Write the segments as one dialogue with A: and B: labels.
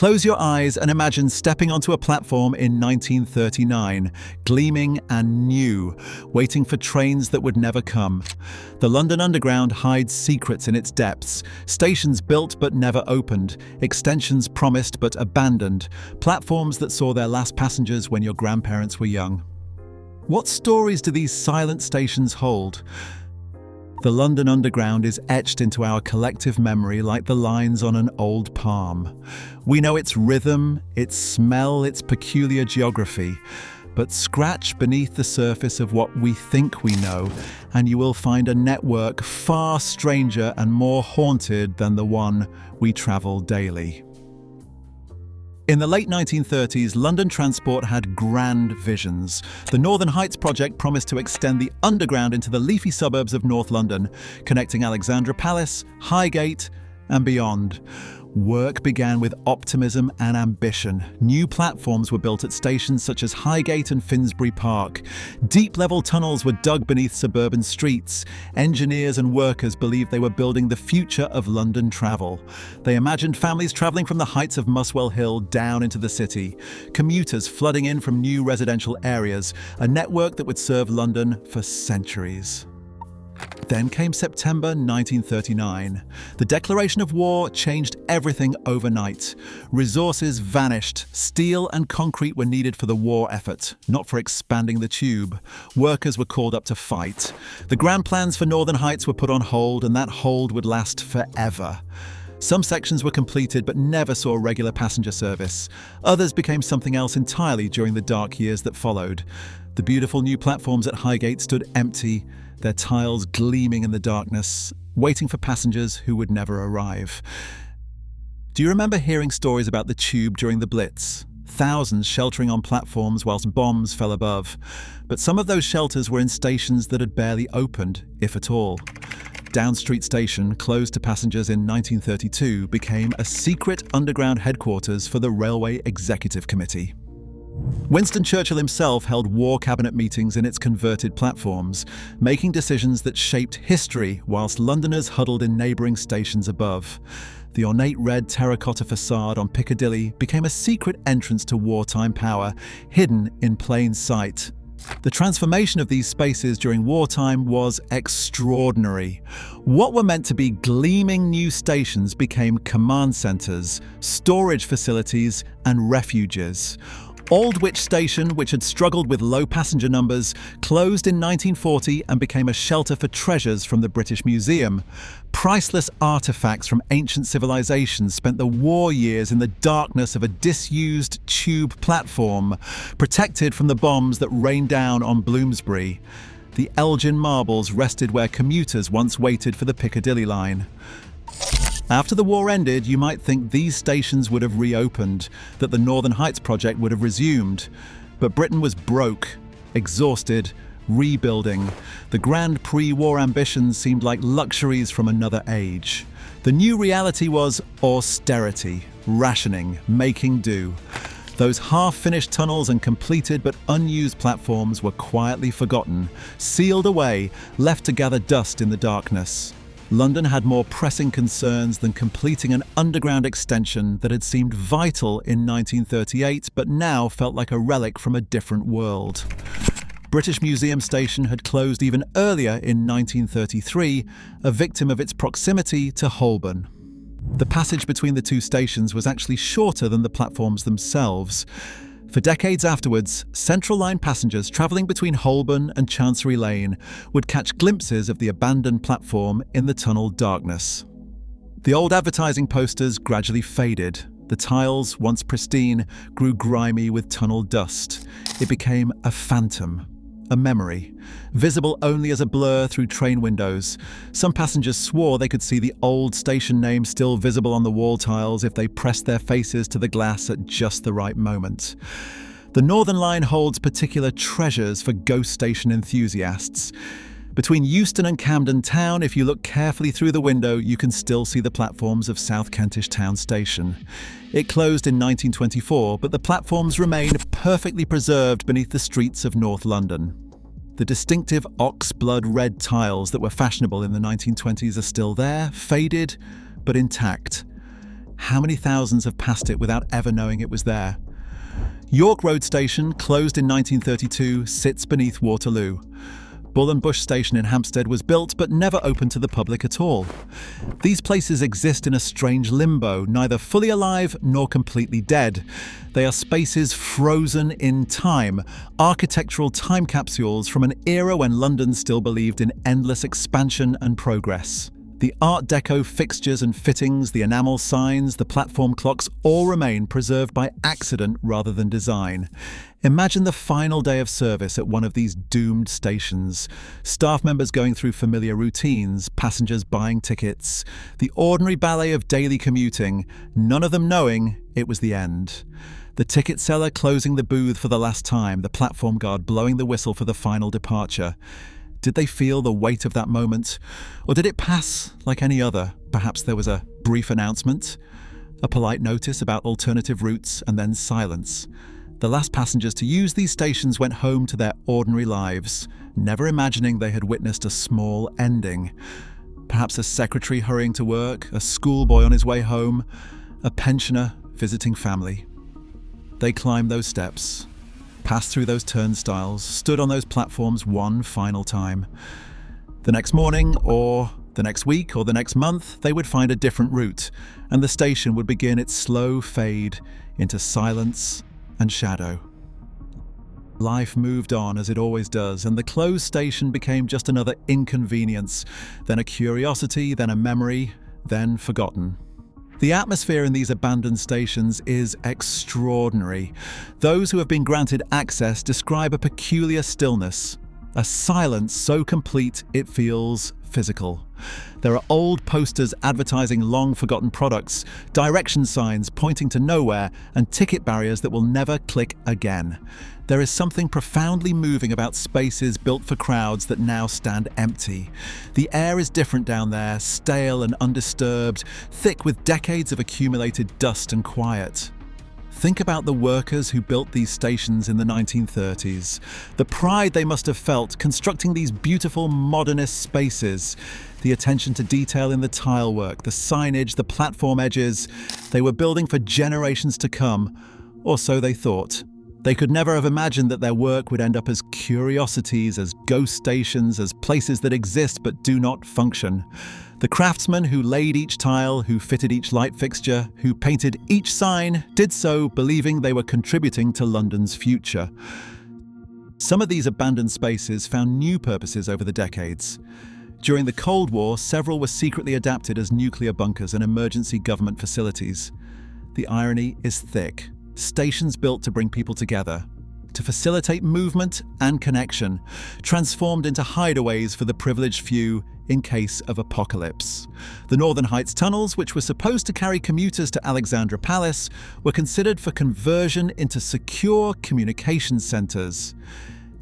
A: Close your eyes and imagine stepping onto a platform in 1939, gleaming and new, waiting for trains that would never come. The London Underground hides secrets in its depths, stations built but never opened, extensions promised but abandoned, platforms that saw their last passengers when your grandparents were young. What stories do these silent stations hold? The London Underground is etched into our collective memory like the lines on an old palm. We know its rhythm, its smell, its peculiar geography. But scratch beneath the surface of what we think we know, and you will find a network far stranger and more haunted than the one we travel daily. In the late 1930s, London Transport had grand visions. The Northern Heights project promised to extend the Underground into the leafy suburbs of North London, connecting Alexandra Palace, Highgate, and beyond. Work began with optimism and ambition. New platforms were built at stations such as Highgate and Finsbury Park. Deep-level tunnels were dug beneath suburban streets. Engineers and workers believed they were building the future of London travel. They imagined families travelling from the heights of Muswell Hill down into the city, commuters flooding in from new residential areas, a network that would serve London for centuries. Then came September 1939. The declaration of war changed everything overnight. Resources vanished. Steel and concrete were needed for the war effort, not for expanding the tube. Workers were called up to fight. The grand plans for Northern Heights were put on hold, and that hold would last forever. Some sections were completed but never saw regular passenger service. Others became something else entirely during the dark years that followed. The beautiful new platforms at Highgate stood empty, their tiles gleaming in the darkness, waiting for passengers who would never arrive. Do you remember hearing stories about the tube during the Blitz? Thousands sheltering on platforms whilst bombs fell above. But some of those shelters were in stations that had barely opened, if at all. Down Street Station, closed to passengers in 1932, became a secret underground headquarters for the Railway Executive Committee. Winston Churchill himself held war cabinet meetings in its converted platforms, making decisions that shaped history whilst Londoners huddled in neighbouring stations above. The ornate red terracotta facade on Piccadilly became a secret entrance to wartime power, hidden in plain sight. The transformation of these spaces during wartime was extraordinary. What were meant to be gleaming new stations became command centres, storage facilities, and refuges. Aldwych Station, which had struggled with low passenger numbers, closed in 1940 and became a shelter for treasures from the British Museum. Priceless artefacts from ancient civilizations spent the war years in the darkness of a disused tube platform, protected from the bombs that rained down on Bloomsbury. The Elgin marbles rested where commuters once waited for the Piccadilly line. After the war ended, you might think these stations would have reopened, that the Northern Heights project would have resumed. But Britain was broke, exhausted, rebuilding. The grand pre-war ambitions seemed like luxuries from another age. The new reality was austerity, rationing, making do. Those half-finished tunnels and completed but unused platforms were quietly forgotten, sealed away, left to gather dust in the darkness. London had more pressing concerns than completing an underground extension that had seemed vital in 1938 but now felt like a relic from a different world. British Museum Station had closed even earlier in 1933, a victim of its proximity to Holborn. The passage between the two stations was actually shorter than the platforms themselves. For decades afterwards, Central Line passengers travelling between Holborn and Chancery Lane would catch glimpses of the abandoned platform in the tunnel darkness. The old advertising posters gradually faded. The tiles, once pristine, grew grimy with tunnel dust. It became a phantom, a memory, visible only as a blur through train windows. Some passengers swore they could see the old station name still visible on the wall tiles if they pressed their faces to the glass at just the right moment. The Northern Line holds particular treasures for ghost station enthusiasts. Between Euston and Camden Town, if you look carefully through the window, you can still see the platforms of South Kentish Town Station. It closed in 1924, but the platforms remain perfectly preserved beneath the streets of North London. The distinctive ox-blood red tiles that were fashionable in the 1920s are still there, faded, but intact. How many thousands have passed it without ever knowing it was there? York Road Station, closed in 1932, sits beneath Waterloo. Bull and Bush Station in Hampstead was built but never opened to the public at all. These places exist in a strange limbo, neither fully alive nor completely dead. They are spaces frozen in time, architectural time capsules from an era when London still believed in endless expansion and progress. The Art Deco fixtures and fittings, the enamel signs, the platform clocks all remain preserved by accident rather than design. Imagine the final day of service at one of these doomed stations. Staff members going through familiar routines, passengers buying tickets, the ordinary ballet of daily commuting, none of them knowing it was the end. The ticket seller closing the booth for the last time, the platform guard blowing the whistle for the final departure. Did they feel the weight of that moment? Or did it pass like any other? Perhaps there was a brief announcement, a polite notice about alternative routes, and then silence. The last passengers to use these stations went home to their ordinary lives, never imagining they had witnessed a small ending. Perhaps a secretary hurrying to work, a schoolboy on his way home, a pensioner visiting family. They climbed those steps, passed through those turnstiles, stood on those platforms one final time. The next morning, or the next week, or the next month, they would find a different route, and the station would begin its slow fade into silence and shadow. Life moved on as it always does, and the closed station became just another inconvenience, then a curiosity, then a memory, then forgotten. The atmosphere in these abandoned stations is extraordinary. Those who have been granted access describe a peculiar stillness, a silence so complete it feels physical. There are old posters advertising long-forgotten products, direction signs pointing to nowhere, and ticket barriers that will never click again. There is something profoundly moving about spaces built for crowds that now stand empty. The air is different down there, stale and undisturbed, thick with decades of accumulated dust and quiet. Think about the workers who built these stations in the 1930s. The pride they must have felt constructing these beautiful modernist spaces. The attention to detail in the tile work, the signage, the platform edges. They were building for generations to come, or so they thought. They could never have imagined that their work would end up as curiosities, as ghost stations, as places that exist but do not function. The craftsmen who laid each tile, who fitted each light fixture, who painted each sign, did so believing they were contributing to London's future. Some of these abandoned spaces found new purposes over the decades. During the Cold War, several were secretly adapted as nuclear bunkers and emergency government facilities. The irony is thick. Stations built to bring people together, to facilitate movement and connection, transformed into hideaways for the privileged few in case of apocalypse. The Northern Heights tunnels, which were supposed to carry commuters to Alexandra Palace, were considered for conversion into secure communication centres.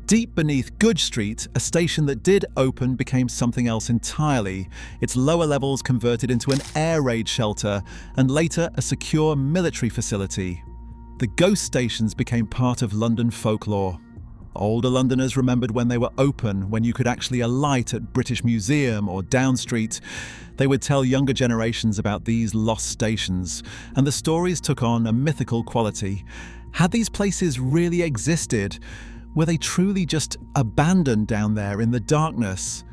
A: Deep beneath Goodge Street, a station that did open became something else entirely, its lower levels converted into an air raid shelter and later a secure military facility. The ghost stations became part of London folklore. Older Londoners remembered when they were open, when you could actually alight at British Museum or Down Street. They would tell younger generations about these lost stations, and the stories took on a mythical quality. Had these places really existed? Were they truly just abandoned down there in the darkness?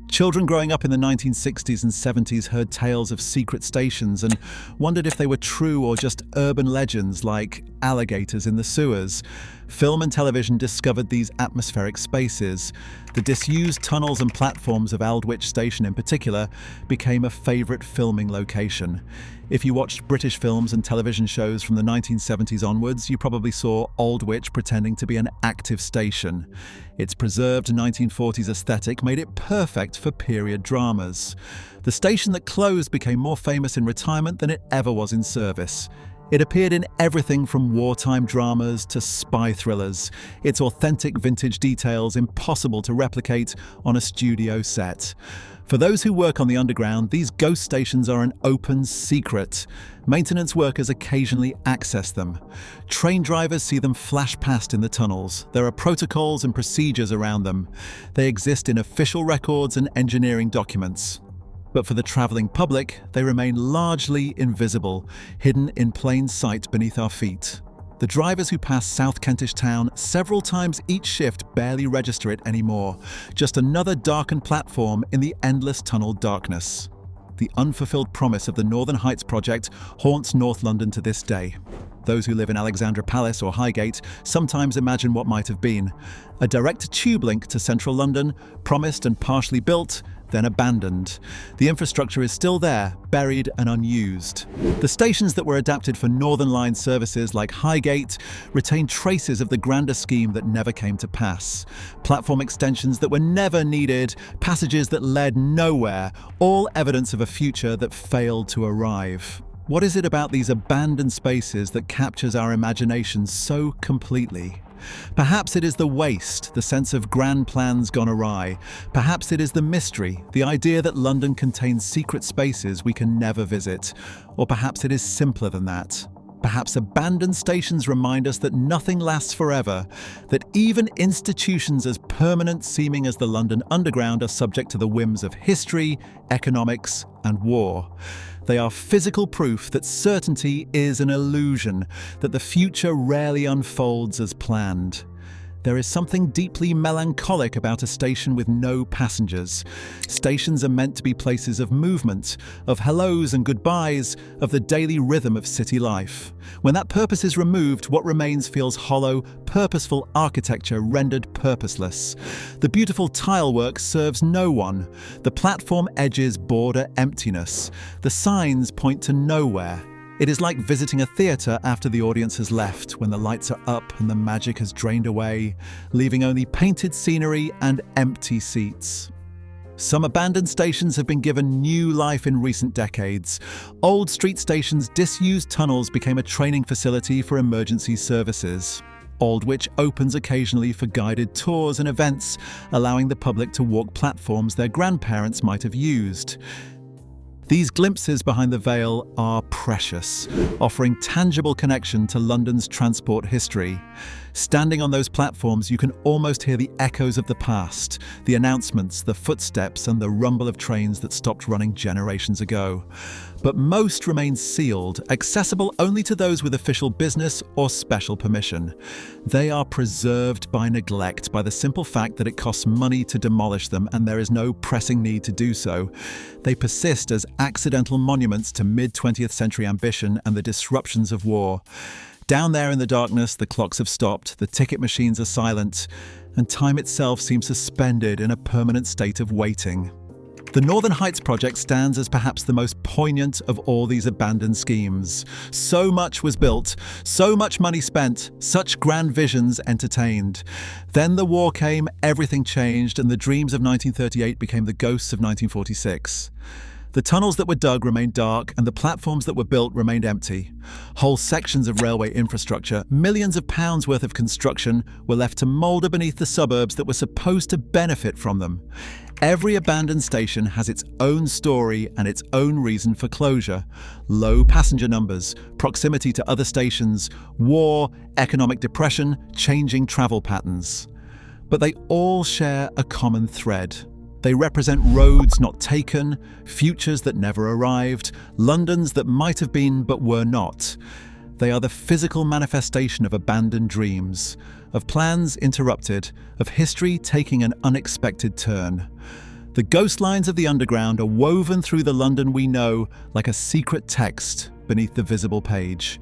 A: Children growing up in the 1960s and 70s heard tales of secret stations and wondered if they were true or just urban legends like alligators in the sewers. Film and television discovered these atmospheric spaces. The disused tunnels and platforms of Aldwych Station in particular became a favourite filming location. If you watched British films and television shows from the 1970s onwards, you probably saw Aldwych pretending to be an active station. Its preserved 1940s aesthetic made it perfect for period dramas. The station that closed became more famous in retirement than it ever was in service. It appeared in everything from wartime dramas to spy thrillers, its authentic vintage details impossible to replicate on a studio set. For those who work on the underground, these ghost stations are an open secret. Maintenance workers occasionally access them. Train drivers see them flash past in the tunnels. There are protocols and procedures around them. They exist in official records and engineering documents. But for the travelling public, they remain largely invisible, hidden in plain sight beneath our feet. The drivers who pass South Kentish town several times each shift barely register it anymore, just another darkened platform in the endless tunnel darkness. The unfulfilled promise of the Northern Heights project haunts North London to this day. Those who live in Alexandra Palace or Highgate sometimes imagine what might have been. A direct tube link to central London, promised and partially built, then abandoned. The infrastructure is still there, buried and unused. The stations that were adapted for Northern Line services like Highgate retain traces of the grander scheme that never came to pass. Platform extensions that were never needed, passages that led nowhere, all evidence of a future that failed to arrive. What is it about these abandoned spaces that captures our imagination so completely? Perhaps it is the waste, the sense of grand plans gone awry. Perhaps it is the mystery, the idea that London contains secret spaces we can never visit. Or perhaps it is simpler than that. Perhaps abandoned stations remind us that nothing lasts forever, that even institutions as permanent seeming as the London Underground are subject to the whims of history, economics, and war. They are physical proof that certainty is an illusion, that the future rarely unfolds as planned. There is something deeply melancholic about a station with no passengers. Stations are meant to be places of movement, of hellos and goodbyes, of the daily rhythm of city life. When that purpose is removed, what remains feels hollow, purposeful architecture rendered purposeless. The beautiful tilework serves no one. The platform edges border emptiness. The signs point to nowhere. It is like visiting a theatre after the audience has left, when the lights are up and the magic has drained away, leaving only painted scenery and empty seats. Some abandoned stations have been given new life in recent decades. Old street stations' disused tunnels became a training facility for emergency services. Aldwych opens occasionally for guided tours and events, allowing the public to walk platforms their grandparents might have used. These glimpses behind the veil are precious, offering tangible connection to London's transport history. Standing on those platforms, you can almost hear the echoes of the past, the announcements, the footsteps, and the rumble of trains that stopped running generations ago. But most remain sealed, accessible only to those with official business or special permission. They are preserved by neglect, by the simple fact that it costs money to demolish them and there is no pressing need to do so. They persist as accidental monuments to mid-20th century ambition and the disruptions of war. Down there in the darkness, the clocks have stopped, the ticket machines are silent, and time itself seems suspended in a permanent state of waiting. The Northern Heights project stands as perhaps the most poignant of all these abandoned schemes. So much was built, so much money spent, such grand visions entertained. Then the war came, everything changed, and the dreams of 1938 became the ghosts of 1946. The tunnels that were dug remained dark, and the platforms that were built remained empty. Whole sections of railway infrastructure, millions of pounds worth of construction, were left to moulder beneath the suburbs that were supposed to benefit from them. Every abandoned station has its own story and its own reason for closure. Low passenger numbers, proximity to other stations, war, economic depression, changing travel patterns. But they all share a common thread. They represent roads not taken, futures that never arrived, Londons that might have been but were not. They are the physical manifestation of abandoned dreams, of plans interrupted, of history taking an unexpected turn. The ghost lines of the Underground are woven through the London we know like a secret text beneath the visible page.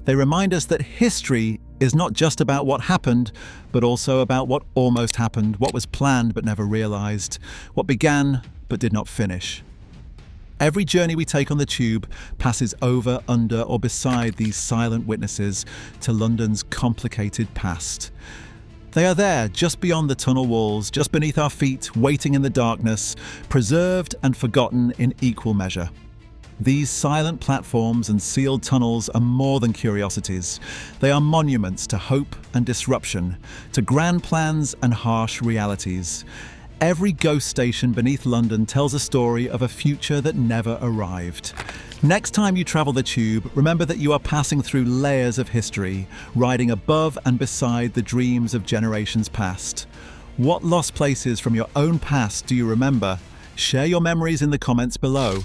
A: They remind us that history is not just about what happened, but also about what almost happened, what was planned but never realised, what began but did not finish. Every journey we take on the tube passes over, under or beside these silent witnesses to London's complicated past. They are there, just beyond the tunnel walls, just beneath our feet, waiting in the darkness, preserved and forgotten in equal measure. These silent platforms and sealed tunnels are more than curiosities. They are monuments to hope and disruption, to grand plans and harsh realities. Every ghost station beneath London tells a story of a future that never arrived. Next time you travel the tube, remember that you are passing through layers of history, riding above and beside the dreams of generations past. What lost places from your own past do you remember? Share your memories in the comments below.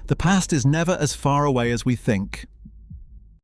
A: The past is never as far away as we think.